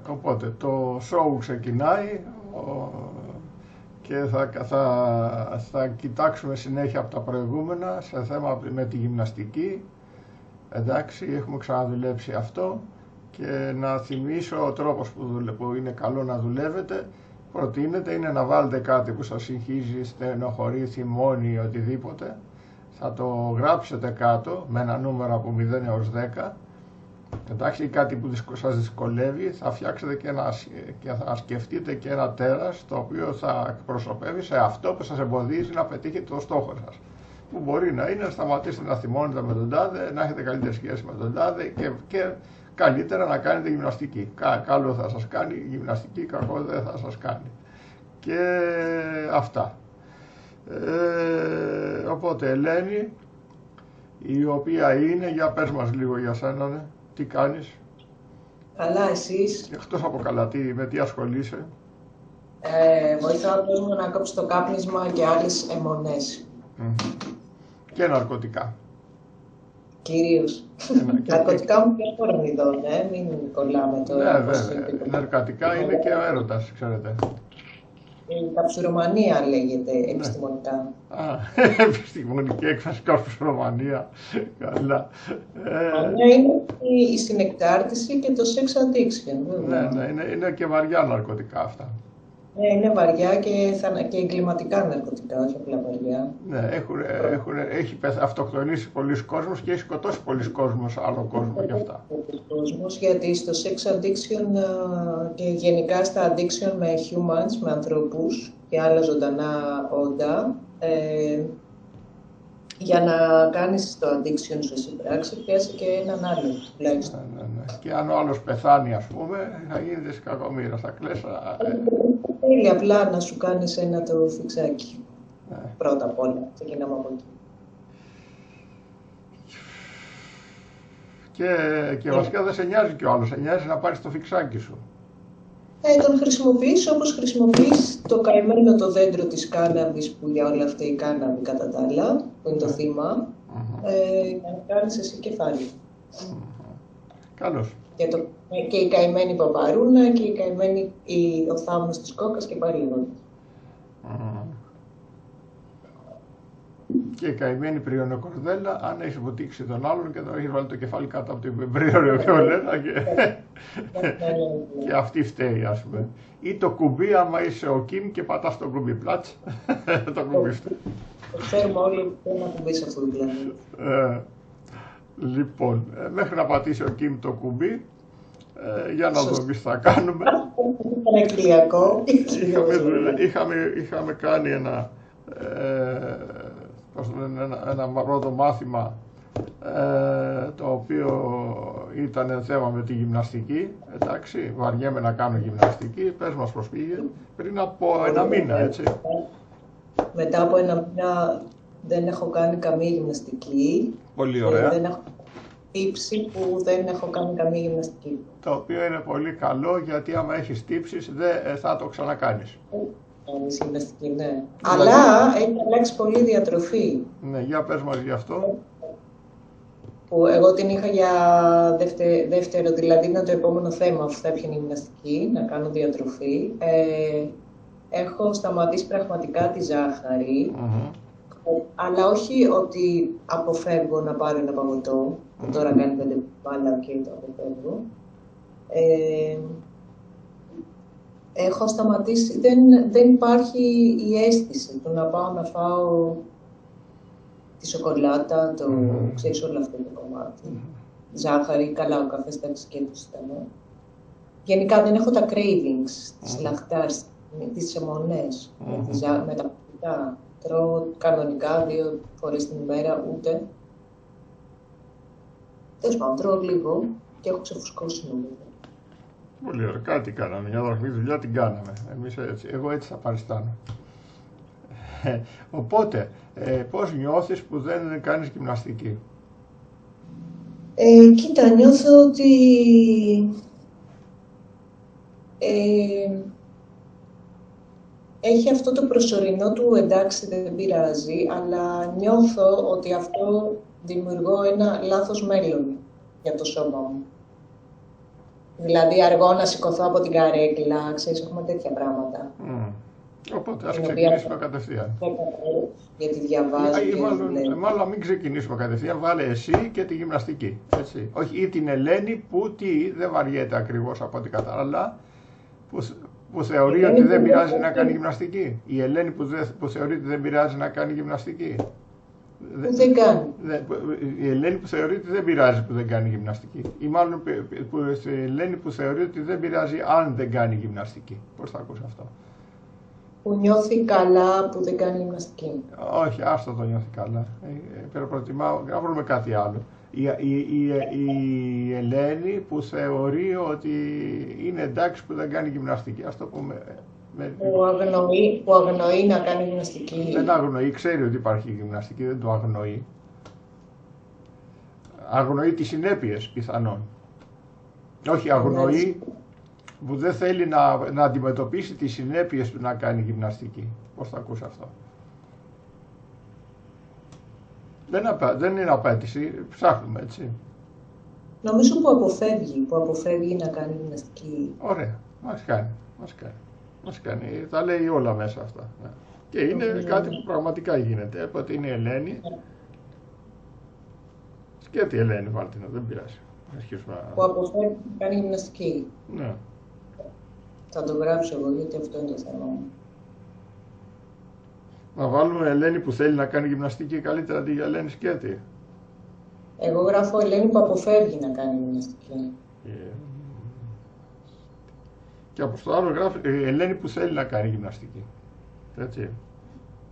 Οπότε το show ξεκινάει και θα κοιτάξουμε συνέχεια από τα προηγούμενα σε θέμα με τη γυμναστική. Εντάξει, έχουμε ξαναδουλέψει αυτό και να θυμίσω ο τρόπος που είναι καλό να δουλεύετε. Προτείνεται είναι να βάλετε κάτι που σας συγχύζει, στενοχωρεί, θυμώνει ή οτιδήποτε. Θα το γράψετε κάτω με ένα νούμερο από 0 έως 10. Εντάξει, κάτι που σας δυσκολεύει, θα φτιάξετε και θα σκεφτείτε και ένα τέρας το οποίο θα εκπροσωπεύει σε αυτό που σας εμποδίζει να πετύχετε το στόχο σας. Που μπορεί να είναι να σταματήσετε να θυμώνετε με τον τάδε, να έχετε καλύτερη σχέση με τον τάδε και καλύτερα να κάνετε γυμναστική. Καλό θα σας κάνει η γυμναστική, κακό δεν θα σας κάνει. Και αυτά. Οπότε Ελένη, η οποία είναι, για πες μας λίγο για σένα, ναι. Τι κάνεις? Καλά, εσείς? Εκτός από καλά, με τι ασχολείσαι? Βοηθάω τον κόσμο να κόψει το κάπνισμα και άλλες αιμονές. Και ναρκωτικά. Κυρίως. Ναρκωτικά μου διάφορων ειδών, μην κολλάμε τώρα. Ναι, βέβαια. Ναρκωτικά είναι και ο έρωτας, ξέρετε. Η καψουρομανία λέγεται επιστημονικά. Επιστημονική έκφραση, καψουρομανία. Καλά. Είναι η συνεκτάρτιση και το sex addiction. Ναι, είναι και βαριά ναρκωτικά αυτά. Ναι, είναι βαριά και εγκληματικά ναρκωτικά, όχι απλά βαριά. Ναι, έχει αυτοκτονήσει πολλοί κόσμος και έχει σκοτώσει πολλοί κόσμος, άλλο κόσμο γι' αυτά. Γιατί στο sex addiction και γενικά στα addiction με humans, με ανθρώπους και άλλα ζωντανά όντα, για να κάνεις το addiction σου στην πράξη, χρειάζεται και έναν άλλο τουλάχιστον. Ναι. Και αν ο άλλος πεθάνει, ας πούμε, θα γίνεται κακομοίρας, θα κλαις. Θέλει απλά να σου κάνεις ένα το φιξάκι. Πρώτα απ' όλα, ξεκινάμε από εκεί. Και βασικά δεν σε νοιάζει κι ο άλλος, σε νοιάζει να πάρεις το φιξάκι σου. Τον χρησιμοποιείς όπως χρησιμοποιείς το καημένο το δέντρο της κάναβης, που για όλα αυτά η κάναβη κατά τα άλλα, που είναι το θύμα, για να κάνεις εσύ κεφάλι. Καλώς. Και η καημένη παπαρούνα και η καημένη ο θάμνος της κόκκας και πάλι λίγο. Και η καημένη πριονοκορδέλα, αν έχει βουτήξει τον άλλον και τον έχει βάλει το κεφάλι κάτω από την πριονοκορδέλα και αυτή φταίει, ας πούμε. Ή το κουμπί, άμα είσαι ο Κιμ και πατάς το κουμπί, πλάτς, το κουμπί φταίει. Το ξέρουμε όλοι που ένα κουμπί σε αυτό το πλανήτη. Λοιπόν, μέχρι να πατήσει ο Κιμ το κουμπί, για να δούμε τι θα κάνουμε. Είχαμε κάνει ένα πρώτο μάθημα, το οποίο ήταν θέμα με τη γυμναστική. Εντάξει, βαριέμαι να κάνω γυμναστική. Πες μας πώς πήγε, πριν από ένα μήνα, έτσι. Μετά από ένα μήνα δεν έχω κάνει καμία γυμναστική. Πολύ ωραία. Δεν έχω τύψει που δεν έχω κάνει καμία γυμναστική. Το οποίο είναι πολύ καλό, γιατί άμα έχεις τύψεις δεν θα το ξανακάνεις. Γυμναστική, ναι. Αλλά έχει αλλάξει πολύ διατροφή. Ναι, για πες μας γι' αυτό. Που εγώ την είχα για δεύτερο, δηλαδή είναι το επόμενο θέμα, αφού θα έπιανε γυμναστική, να κάνω διατροφή. Έχω σταματήσει πραγματικά τη ζάχαρη, αλλά όχι ότι αποφεύγω να πάρω ένα παγωτό, που τώρα κάνει 5 μπάλα και το αποφεύγω. Έχω σταματήσει, δεν υπάρχει η αίσθηση του να πάω να φάω τη σοκολάτα, ξέρεις όλο αυτό το κομμάτι. Ζάχαρη, καλά, ο καφές τα σκέτους ήταν. Γενικά δεν έχω τα cravings, τις λαχτάρες, τις αιμονές, με τα φυτά. Τρώω κανονικά 2 φορές την ημέρα, ούτε. Τέλος πάντων, τρώω λίγο και έχω ξεφουσκώσει νομίζω. Πολύ ωραία, κάτι κάναμε, μια δραχμή δουλειά την κάναμε. Εγώ έτσι θα παριστάνω. Οπότε, πώς νιώθεις που δεν κάνεις γυμναστική? Κοίτα, νιώθω ότι έχει αυτό το προσωρινό του, εντάξει δεν πειράζει, αλλά νιώθω ότι αυτό δημιουργώ ένα λάθος μέλλον για το σώμα μου. Δηλαδή αργό να σηκωθώ από την καρέκλα, ξέρεις, έχουμε τέτοια πράγματα. Οπότε ας ξεκινήσουμε κατευθείαν. Γιατί διαβάζω και Μάλλον να μην ξεκινήσουμε κατευθείαν, βάλε εσύ και τη γυμναστική. Έτσι. Όχι, ή την Ελένη που δεν βαριέται ακριβώς από ό,τι κατάλαβα, που θεωρεί ότι δεν πειράζει να κάνει γυμναστική. Η Ελένη που θεωρεί ότι δεν πειράζει να κάνει γυμναστική. Που δεν κάνει. Η Ελένη που θεωρεί ότι δεν πειράζει που δεν κάνει γυμναστική. Ή μάλλον η Ελένη που θεωρεί ότι δεν πειράζει αν δεν κάνει γυμναστική. Πώς θα ακούσει αυτό? Που νιώθει καλά που δεν κάνει γυμναστική. Όχι, άστο το νιώθει καλά. Προτιμάω να βρούμε κάτι άλλο. Η Ελένη που θεωρεί ότι είναι εντάξει που δεν κάνει γυμναστική. Ας το πούμε. Που αγνοεί να κάνει γυμναστική. Δεν αγνοεί, ξέρει ότι υπάρχει γυμναστική, δεν το αγνοεί. Αγνοεί τις συνέπειες πιθανόν. Όχι, αγνοεί που δεν θέλει να αντιμετωπίσει τις συνέπειες του να κάνει γυμναστική. Πώς θα ακούσει αυτό? Δεν είναι απέτηση, ψάχνουμε, έτσι. Νομίζω που αποφεύγει να κάνει γυμναστική. Ωραία, μας κάνει. Τα λέει όλα μέσα αυτά. Και είναι κάτι που πραγματικά γίνεται. Οπότε είναι η Ελένη. Σκέτη Ελένη, βάλτε να, δεν πειράζει. Που αποφεύγει να κάνει γυμναστική. Ναι. Θα το γράψω εγώ, γιατί αυτό είναι το θέμα μου. Να βάλουμε Ελένη που θέλει να κάνει γυμναστική καλύτερα αντί για Ελένη Σκέτη. Εγώ γράφω Ελένη που αποφεύγει να κάνει γυμναστική. Και από το άλλο γράφει Ελένη που θέλει να κάνει γυμναστική. Έτσι.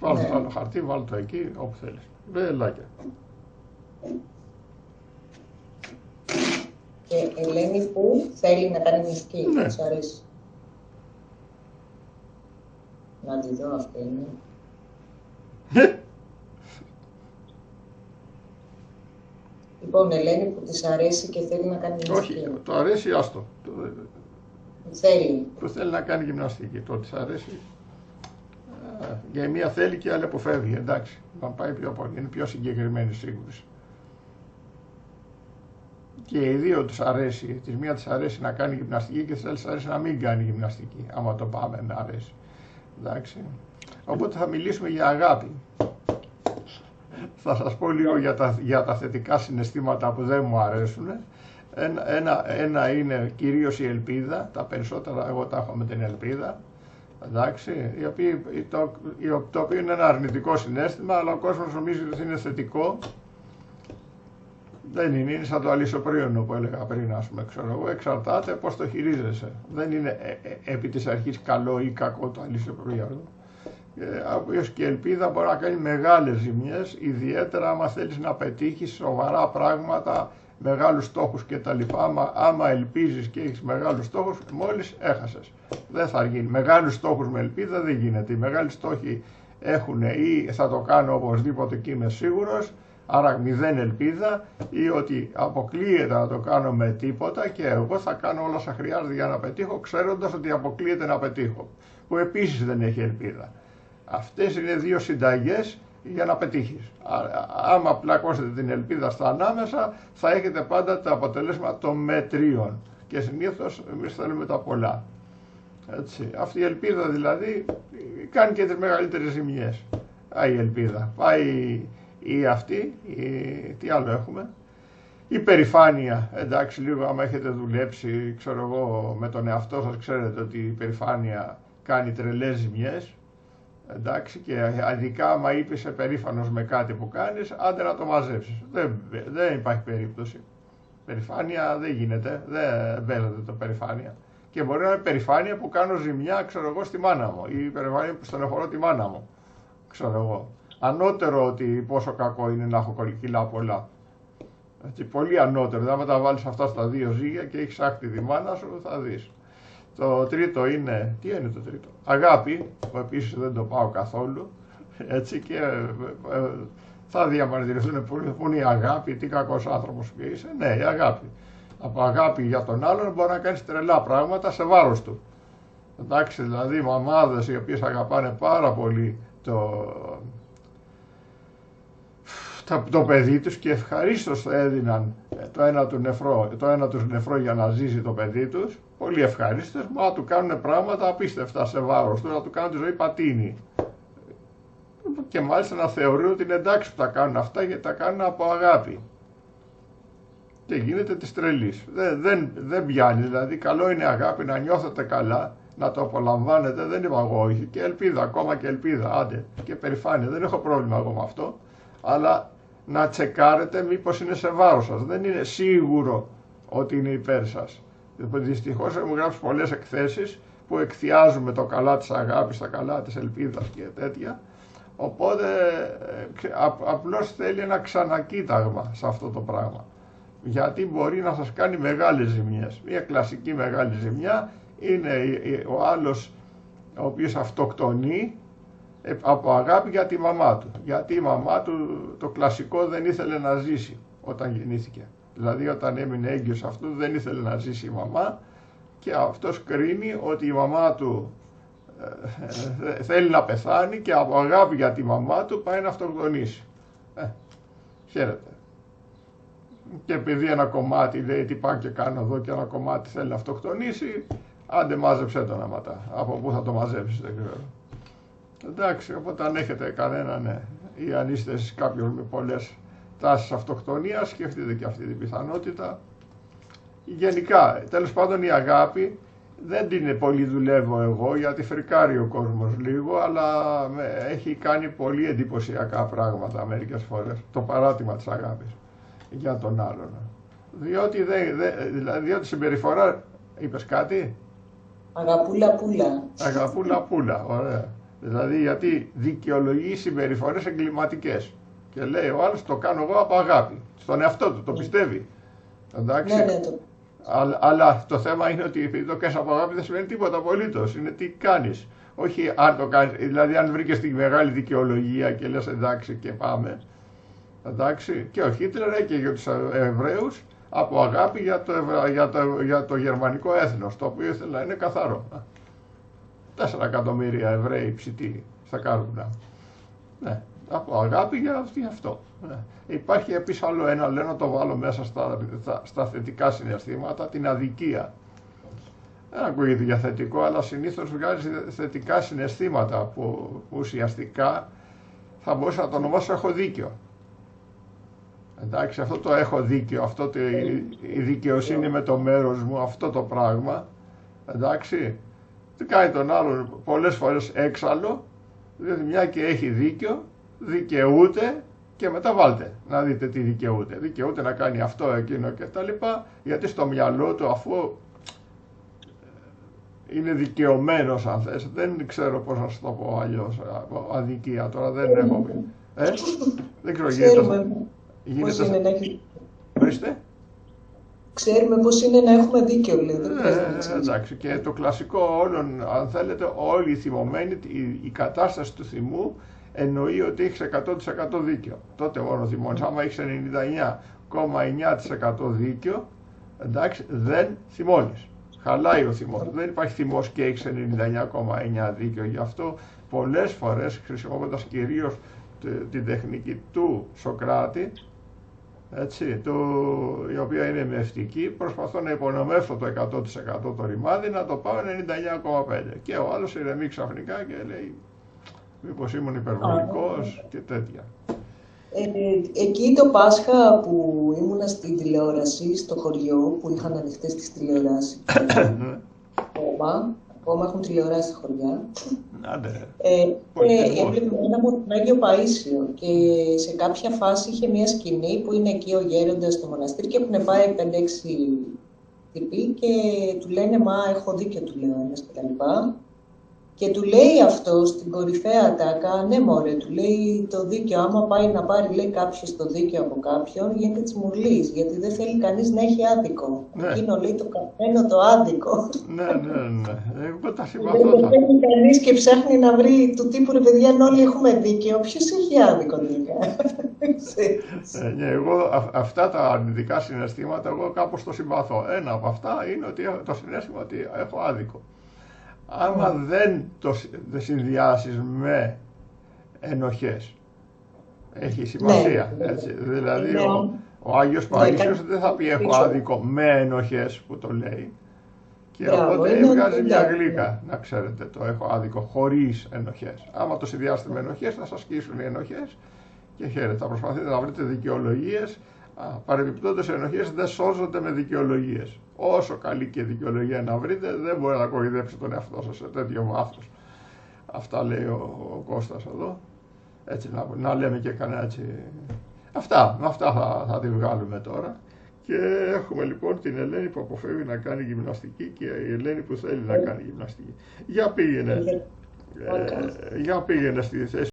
Βάλω το άλλο χαρτί, βάλω το εκεί, όπου θέλεις. Βελάκια. Και Ελένη που θέλει να κάνει γυμναστική, ναι. Σου αρέσει. Να τη δω, αυτή είναι. Λοιπόν, Ελένη που της αρέσει και θέλει να κάνει γυμναστική. Όχι, το αρέσει, άστο. Θέλει. Που θέλει να κάνει γυμναστική. Το της αρέσει. Για μία θέλει και η άλλη αποφεύγει. Εντάξει, να πάει πιο πολύ. Είναι πιο συγκεκριμένη σίγουρη. Και οι δύο τους αρέσει. Της μία της αρέσει να κάνει γυμναστική και της άλλης αρέσει να μην κάνει γυμναστική. Άμα το πάμε να αρέσει. Εντάξει. Οπότε θα μιλήσουμε για αγάπη. Θα σας πω λίγο για τα θετικά συναισθήματα που δεν μου αρέσουν. Ένα είναι κυρίως η ελπίδα. Τα περισσότερα εγώ τα έχω με την ελπίδα. Εντάξει, το οποίο είναι ένα αρνητικό συναίσθημα, αλλά ο κόσμος νομίζει ότι είναι θετικό. Δεν είναι σαν το αλυσοπρίωνο που έλεγα πριν, ας πούμε, ξέρω εγώ, εξαρτάται πώς το χειρίζεσαι. Δεν είναι επί της αρχής καλό ή κακό το αλυσοπρίωνο. Οποίος και η ελπίδα μπορεί να κάνει μεγάλες ζημιές, ιδιαίτερα άμα θέλεις να πετύχεις σοβαρά πράγματα, μεγάλους στόχους κτλ. Άμα ελπίζεις και έχεις μεγάλους στόχους, μόλις έχασες. Δεν θα γίνει. Μεγάλους στόχους με ελπίδα δεν γίνεται. Οι μεγάλοι στόχοι έχουν ή θα το κάνω οπωσδήποτε και είμαι σίγουρος, άρα μηδέν ελπίδα, ή ότι αποκλείεται να το κάνω με τίποτα και εγώ θα κάνω όλα όσα χρειάζεται για να πετύχω, ξέροντας ότι αποκλείεται να πετύχω, που επίσης δεν έχει ελπίδα. Αυτές είναι δύο συνταγές για να πετύχεις. Άμα πλακώσετε την ελπίδα στα ανάμεσα, θα έχετε πάντα το αποτέλεσμα των μετρίων. Και συνήθως εμείς θέλουμε τα πολλά. Έτσι. Αυτή η ελπίδα δηλαδή κάνει και τις μεγαλύτερες ζημιές. Η ελπίδα. Πάει ή αυτή, τι άλλο έχουμε. Η περηφάνεια, εντάξει, λίγο άμα έχετε δουλέψει, ξέρω εγώ, με τον εαυτό σας, ξέρετε ότι η περηφάνεια κάνει τρελές ζημιές. Εντάξει, και ειδικά άμα είπες περήφανος με κάτι που κάνεις, άντε να το μαζέψεις. Δεν υπάρχει περίπτωση. Περηφάνεια δεν γίνεται, δεν παίζεται το περηφάνεια. Και μπορεί να είναι περηφάνεια που κάνω ζημιά, ξέρω εγώ, στη μάνα μου, ή περηφάνεια που στενοχωρώ τη μάνα μου, ξέρω εγώ. Ανώτερο ότι πόσο κακό είναι να έχω κιλά πολλά. Έτσι, πολύ ανώτερο. Δηλαδή, τα βάλεις αυτά στα δύο ζύγια και έχεις άκτη τη μάνα σου, θα δεις. Το τρίτο είναι, τι είναι το τρίτο? Αγάπη, που επίσης δεν το πάω καθόλου, έτσι, και θα διαμαρτυρηθούν που είναι η αγάπη, τι κακός άνθρωπος που είσαι. Ναι, η αγάπη. Από αγάπη για τον άλλον μπορεί να κάνεις τρελά πράγματα σε βάρος του. Εντάξει, δηλαδή μαμάδες οι οποίες αγαπάνε πάρα πολύ το παιδί τους και ευχαρίστως θα έδιναν το ένα τους νεφρό για να ζήσει το παιδί τους, πολύ ευχαρίστως, μα του κάνουν πράγματα απίστευτα σε βάρος του, να του κάνουν τη ζωή πατίνη. Και μάλιστα να θεωρούν ότι είναι εντάξει που τα κάνουν αυτά, γιατί τα κάνουν από αγάπη. Και γίνεται της τρελής. Δεν πιάνει, δηλαδή καλό είναι αγάπη, να νιώθετε καλά, να το απολαμβάνετε, δεν είμαι εγώ όχι, και ελπίδα, ακόμα και ελπίδα, άντε, και περηφάνεια, δεν έχω πρόβλημα εγώ με αυτό, αλλά να τσεκάρετε μήπως είναι σε βάρος σας, δεν είναι σίγουρο ότι είναι υπέρ σας. Δυστυχώς έχουμε γράψει πολλές εκθέσεις που εκθιάζουμε το καλά της αγάπης, τα καλά της ελπίδας και τέτοια, οπότε απλώς θέλει ένα ξανακοίταγμα σε αυτό το πράγμα. Γιατί μπορεί να σας κάνει μεγάλες ζημιές. Μια κλασική μεγάλη ζημιά είναι ο άλλος ο οποίος αυτοκτονεί από αγάπη για τη μαμά του. Γιατί η μαμά του, το κλασικό, δεν ήθελε να ζήσει όταν γεννήθηκε. Δηλαδή όταν έμεινε έγκυος αυτού δεν ήθελε να ζήσει η μαμά και αυτός κρίνει ότι η μαμά του θέλει να πεθάνει και από αγάπη για τη μαμά του πάει να αυτοκτονήσει. Χαίρετε. Και επειδή ένα κομμάτι λέει τι πάω και κάνω εδώ και ένα κομμάτι θέλει να αυτοκτονήσει, άντε μάζεψέ το να ματά. Από πού θα το μαζέψεις δεν ξέρω. Εντάξει, οπότε αν έχετε κανένα, ναι, ή αν είστε εσείς κάποιον με πολλές τάσεις αυτοκτονίας, σκεφτείτε και αυτή την πιθανότητα. Γενικά, τέλος πάντων η αγάπη δεν την πολύ δουλεύω εγώ, γιατί φρικάρει ο κόσμος λίγο, αλλά έχει κάνει πολύ εντυπωσιακά πράγματα μερικές φορές, το παράτημα της αγάπης για τον άλλον. Διότι συμπεριφορά, είπες κάτι? Αγαπούλα πούλα. Αγαπούλα πούλα, ωραία. Δηλαδή γιατί δικαιολογεί συμπεριφορές εγκληματικές. Και λέει ο άλλος το κάνω εγώ από αγάπη. Στον εαυτό του, το πιστεύει. Εντάξει. Ναι, Αλλά το θέμα είναι ότι επειδή το κάνεις από αγάπη δεν σημαίνει τίποτα απολύτως. Είναι τι κάνεις. Όχι αν το κάνεις, δηλαδή αν βρήκες τη μεγάλη δικαιολογία και λες εντάξει και πάμε. Εντάξει. Και ο Χίτλερ έκαιγε για τους Εβραίους από αγάπη για το γερμανικό έθνος, το οποίο ήθελε να είναι καθαρό. 4 εκατομμύρια Εβραίοι ψητοί στα κάρβουνα. Ναι, από αγάπη για αυτό. Ναι. Υπάρχει επίσης άλλο ένα, λέω να το βάλω μέσα στα θετικά συναισθήματα, την αδικία. Δεν ακούγεται για θετικό, αλλά συνήθως βγάζει θετικά συναισθήματα που ουσιαστικά θα μπορούσα να το ονομάσω έχω δίκιο. Εντάξει, αυτό το έχω δίκιο, η δικαιοσύνη με το μέρος μου, αυτό το πράγμα, εντάξει, τι κάνει τον άλλον πολλές φορές έξαλλο, διότι μια και έχει δίκιο, δικαιούται και μετά βάλτε να δείτε τι δικαιούται. Δικαιούται να κάνει αυτό, εκείνο και τα λοιπά, γιατί στο μυαλό του, αφού είναι δικαιωμένος αν θες, δεν ξέρω πώς να σου το πω αλλιώς, αδικία τώρα δεν έχω πει. Δεν ξέρω, γίνεται. Ορίστε. Ξέρουμε πώς είναι να έχουμε δίκιο, λέει. Εντάξει, και το κλασικό όλων, αν θέλετε, όλοι οι θυμωμένοι, η κατάσταση του θυμού εννοεί ότι έχεις 100% δίκιο. Τότε μόνο θυμώνεις. Άμα έχεις 99,9% δίκιο, εντάξει, δεν θυμώνεις. Χαλάει ο θυμός. Δεν υπάρχει θυμός και έχεις 99,9% δίκιο. Γι' αυτό πολλές φορές, χρησιμοποιώντας κυρίως την τεχνική του Σοκράτη, έτσι, η οποία είναι μευτική, προσπαθώ να υπονομεύσω το 100% το ρημάδι, να το πάω 99,5%. Και ο άλλος ηρεμεί ξαφνικά και λέει μήπως ήμουν υπερβολικός και τέτοια. Εκεί το Πάσχα που ήμουνα στην τηλεόραση, στο χωριό, που είχαν ανοιχτές τις τηλεοράσεις, ακόμα έχουν τηλεοράσει στα χωριά. Έβλεπε τον Άγιο Παΐσιο και σε κάποια φάση είχε μια σκηνή που είναι εκεί ο γέροντας στο μοναστήρι και έχουν πάει 5-6 τύποι και του λένε «Μα έχω δίκιο», του λέει ο ένας και τα λοιπά. Και του λέει αυτό στην κορυφαία τάκα, ναι μωρέ, του λέει το δίκαιο, άμα πάει να πάρει λέει κάποιος το δίκαιο από κάποιον, γίνεται της μουρλής, γιατί δεν θέλει κανείς να έχει άδικο. Ναι. Εκείνο λέει το καμένο το άδικο. Ναι. Εγώ τα συμπαθώ. Δεν θέλει κανείς και ψάχνει να βρει του τύπου, ρε παιδιά, αν όλοι έχουμε δίκαιο, ποιος έχει άδικο δίκαιο. Ναι, εγώ αυτά τα αρνητικά συναισθήματα, εγώ κάπως το συμπαθώ. Ένα από αυτά είναι ότι έχω το συναίσθημα ότι έχω άδικο. Άμα δεν το συνδυάσεις με ενοχές, Έχει σημασία, Ναι, έτσι. Δηλαδή είναι, ο Άγιος ναι, Παΐσιος δεν θα πει έχω πίσω. άδικο με ενοχές που το λέει. Και Μπράβο, οπότε είναι βγάζει μια εντάξει, γλύκα, να ξέρετε, το έχω άδικο χωρίς ενοχές. Άμα το συνδυάσετε με ενοχές θα σας σκίσουν οι ενοχές και χαίρετε. Θα προσπαθείτε να βρείτε δικαιολογίες. Παρεμπιπτόντως, οι ενοχές δεν σώζονται με δικαιολογίες. Όσο καλή και δικαιολογία να βρείτε, δεν μπορεί να κοροϊδέψει τον εαυτό σας σε τέτοιο βάθος. Αυτά λέει ο Κώστας εδώ. Έτσι, να λέμε και κανένα έτσι. Με αυτά θα τη βγάλουμε τώρα. Και έχουμε λοιπόν την Ελένη που αποφεύγει να κάνει γυμναστική και η Ελένη που θέλει να κάνει γυμναστική. Για πήγαινε στη θέση.